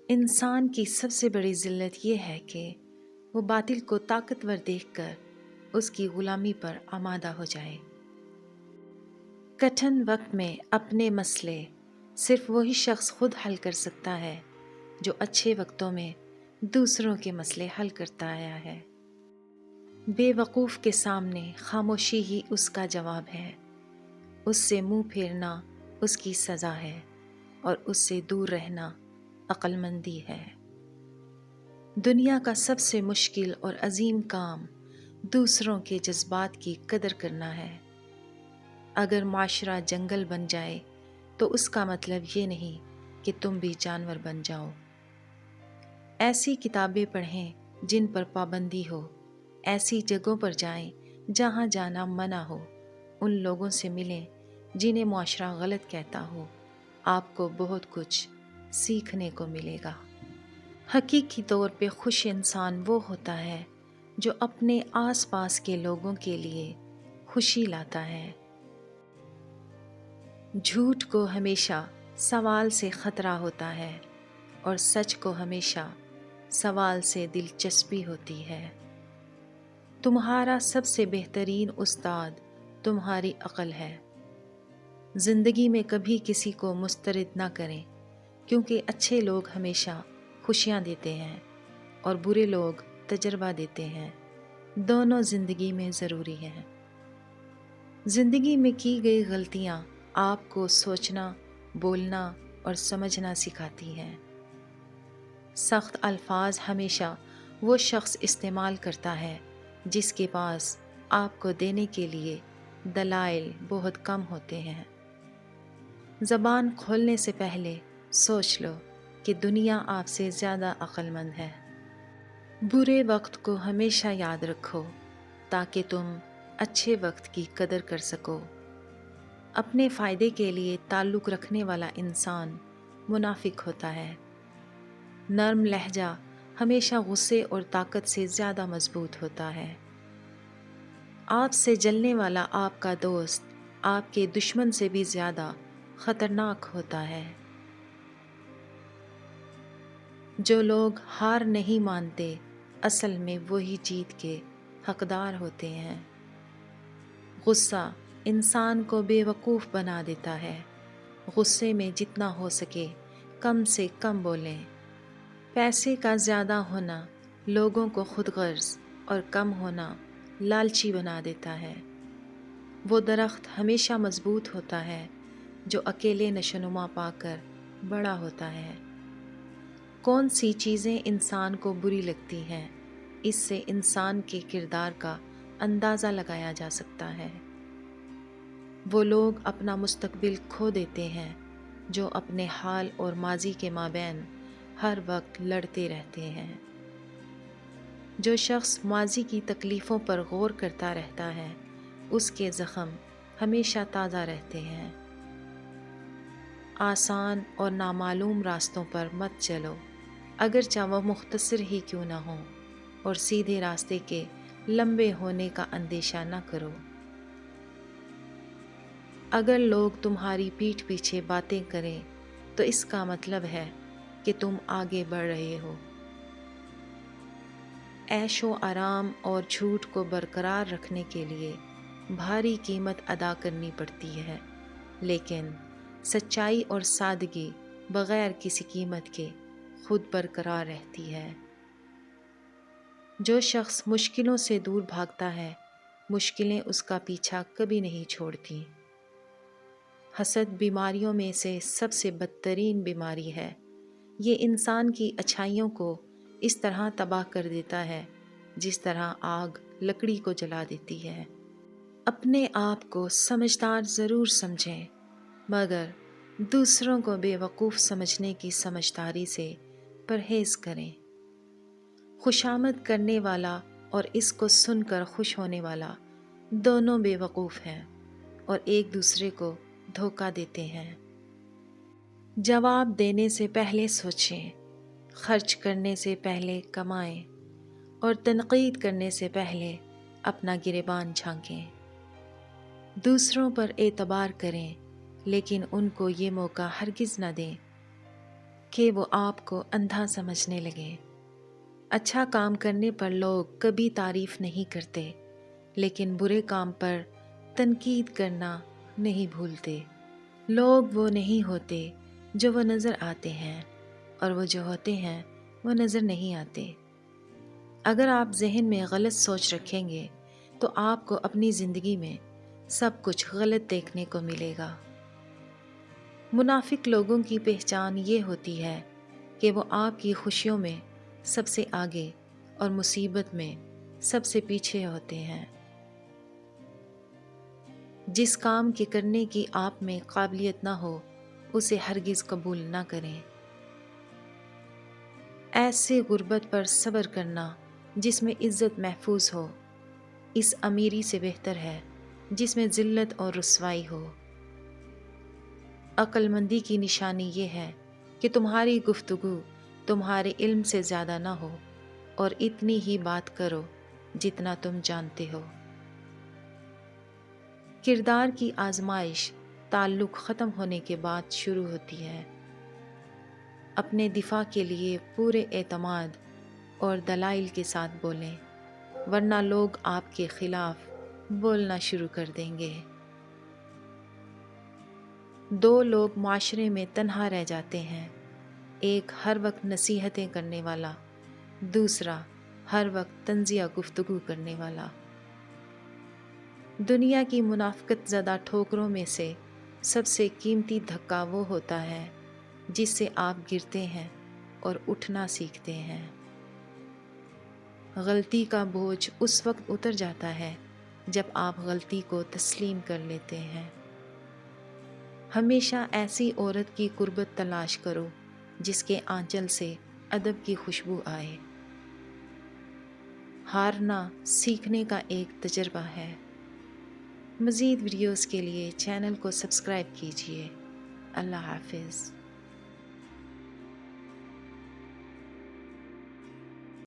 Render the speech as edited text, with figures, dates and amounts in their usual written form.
انسان کی سب سے بڑی ذلت یہ ہے کہ وہ باطل کو طاقتور دیکھ کر اس کی غلامی پر آمادہ ہو جائے۔ کٹھن وقت میں اپنے مسئلے صرف وہی شخص خود حل کر سکتا ہے جو اچھے وقتوں میں دوسروں کے مسئلے حل کرتا آیا ہے۔ بے وقوف کے سامنے خاموشی ہی اس کا جواب ہے، اس سے منہ پھیرنا اس کی سزا ہے اور اس سے دور رہنا عقل مندی ہے۔ دنیا کا سب سے مشکل اور عظیم کام دوسروں کے جذبات کی قدر کرنا ہے۔ اگر معاشرہ جنگل بن جائے تو اس کا مطلب یہ نہیں کہ تم بھی جانور بن جاؤ۔ ایسی کتابیں پڑھیں جن پر پابندی ہو، ایسی جگہوں پر جائیں جہاں جانا منع ہو، ان لوگوں سے ملیں جنہیں معاشرہ غلط کہتا ہو، آپ کو بہت کچھ سیکھنے کو ملے گا۔ حقیقی طور پہ خوش انسان وہ ہوتا ہے جو اپنے آس پاس کے لوگوں کے لیے خوشی لاتا ہے۔ جھوٹ کو ہمیشہ سوال سے خطرہ ہوتا ہے اور سچ کو ہمیشہ سوال سے دلچسپی ہوتی ہے۔ تمہارا سب سے بہترین استاد تمہاری عقل ہے۔ زندگی میں کبھی کسی کو مسترد نہ کریں، کیونکہ اچھے لوگ ہمیشہ خوشیاں دیتے ہیں اور برے لوگ تجربہ دیتے ہیں۔ دونوں زندگی میں ضروری ہیں۔ زندگی میں کی گئی غلطیاں آپ کو سوچنا، بولنا اور سمجھنا سکھاتی ہیں۔ سخت الفاظ ہمیشہ وہ شخص استعمال کرتا ہے جس کے پاس آپ کو دینے کے لیے دلائل بہت کم ہوتے ہیں۔ زبان کھولنے سے پہلے سوچ لو کہ دنیا آپ سے زیادہ عقل مند ہے۔ برے وقت کو ہمیشہ یاد رکھو تاکہ تم اچھے وقت کی قدر کر سکو۔ اپنے فائدے کے لیے تعلق رکھنے والا انسان منافق ہوتا ہے۔ نرم لہجہ ہمیشہ غصے اور طاقت سے زیادہ مضبوط ہوتا ہے۔ آپ سے جلنے والا آپ کا دوست آپ کے دشمن سے بھی زیادہ خطرناک ہوتا ہے۔ جو لوگ ہار نہیں مانتے اصل میں وہی جیت کے حقدار ہوتے ہیں۔ غصہ انسان کو بے وقوف بنا دیتا ہے۔ غصے میں جتنا ہو سکے کم سے کم بولیں۔ پیسے کا زیادہ ہونا لوگوں کو خود غرض اور کم ہونا لالچی بنا دیتا ہے۔ وہ درخت ہمیشہ مضبوط ہوتا ہے جو اکیلے نشوونما پا کر بڑا ہوتا ہے۔ کون سی چیزیں انسان کو بری لگتی ہیں، اس سے انسان کے کردار کا اندازہ لگایا جا سکتا ہے۔ وہ لوگ اپنا مستقبل کھو دیتے ہیں جو اپنے حال اور ماضی کے مابین ہر وقت لڑتے رہتے ہیں۔ جو شخص ماضی کی تکلیفوں پر غور کرتا رہتا ہے اس کے زخم ہمیشہ تازہ رہتے ہیں۔ آسان اور نامعلوم راستوں پر مت چلو، اگرچہ وہ مختصر ہی کیوں نہ ہوں، اور سیدھے راستے کے لمبے ہونے کا اندیشہ نہ کرو۔ اگر لوگ تمہاری پیٹھ پیچھے باتیں کریں تو اس کا مطلب ہے کہ تم آگے بڑھ رہے ہو۔ عیش و آرام اور جھوٹ کو برقرار رکھنے کے لیے بھاری قیمت ادا کرنی پڑتی ہے، لیکن سچائی اور سادگی بغیر کسی قیمت کے خود برقرار رہتی ہے۔ جو شخص مشکلوں سے دور بھاگتا ہے مشکلیں اس کا پیچھا کبھی نہیں چھوڑتی۔ حسد بیماریوں میں سے سب سے بدترین بیماری ہے۔ یہ انسان کی اچھائیوں کو اس طرح تباہ کر دیتا ہے جس طرح آگ لکڑی کو جلا دیتی ہے۔ اپنے آپ کو سمجھدار ضرور سمجھیں، مگر دوسروں کو بے وقوف سمجھنے کی سمجھداری سے پرہیز کریں۔ خوشامد کرنے والا اور اس کو سن کر خوش ہونے والا دونوں بے وقوف ہیں اور ایک دوسرے کو دھوکہ دیتے ہیں۔ جواب دینے سے پہلے سوچیں، خرچ کرنے سے پہلے کمائیں اور تنقید کرنے سے پہلے اپنا گریبان جھانکیں۔ دوسروں پر اعتبار کریں لیکن ان کو یہ موقع ہرگز نہ دیں کہ وہ آپ کو اندھا سمجھنے لگے۔ اچھا کام کرنے پر لوگ کبھی تعریف نہیں کرتے، لیکن برے کام پر تنقید کرنا نہیں بھولتے۔ لوگ وہ نہیں ہوتے جو وہ نظر آتے ہیں، اور وہ جو ہوتے ہیں وہ نظر نہیں آتے۔ اگر آپ ذہن میں غلط سوچ رکھیں گے تو آپ کو اپنی زندگی میں سب کچھ غلط دیکھنے کو ملے گا۔ منافق لوگوں کی پہچان یہ ہوتی ہے کہ وہ آپ کی خوشیوں میں سب سے آگے اور مصیبت میں سب سے پیچھے ہوتے ہیں۔ جس کام کے کرنے کی آپ میں قابلیت نہ ہو اسے ہرگز قبول نہ کریں۔ ایسے غربت پر صبر کرنا جس میں عزت محفوظ ہو، اس امیری سے بہتر ہے جس میں ذلت اور رسوائی ہو۔ عقل مندی کی نشانی یہ ہے کہ تمہاری گفتگو تمہارے علم سے زیادہ نہ ہو، اور اتنی ہی بات کرو جتنا تم جانتے ہو۔ کردار کی آزمائش تعلق ختم ہونے کے بعد شروع ہوتی ہے۔ اپنے دفاع کے لیے پورے اعتماد اور دلائل کے ساتھ بولیں، ورنہ لوگ آپ کے خلاف بولنا شروع کر دیں گے۔ دو لوگ معاشرے میں تنہا رہ جاتے ہیں، ایک ہر وقت نصیحتیں کرنے والا، دوسرا ہر وقت طنزیہ گفتگو کرنے والا۔ دنیا کی منافقت زدہ ٹھوکروں میں سے سب سے قیمتی دھکا وہ ہوتا ہے جس سے آپ گرتے ہیں اور اٹھنا سیکھتے ہیں۔ غلطی کا بوجھ اس وقت اتر جاتا ہے جب آپ غلطی کو تسلیم کر لیتے ہیں۔ ہمیشہ ایسی عورت کی قربت تلاش کرو جس کے آنچل سے ادب کی خوشبو آئے۔ ہارنا سیکھنے کا ایک تجربہ ہے۔ مزید ویڈیوز کے لیے چینل کو سبسکرائب کیجیے۔ اللہ حافظ۔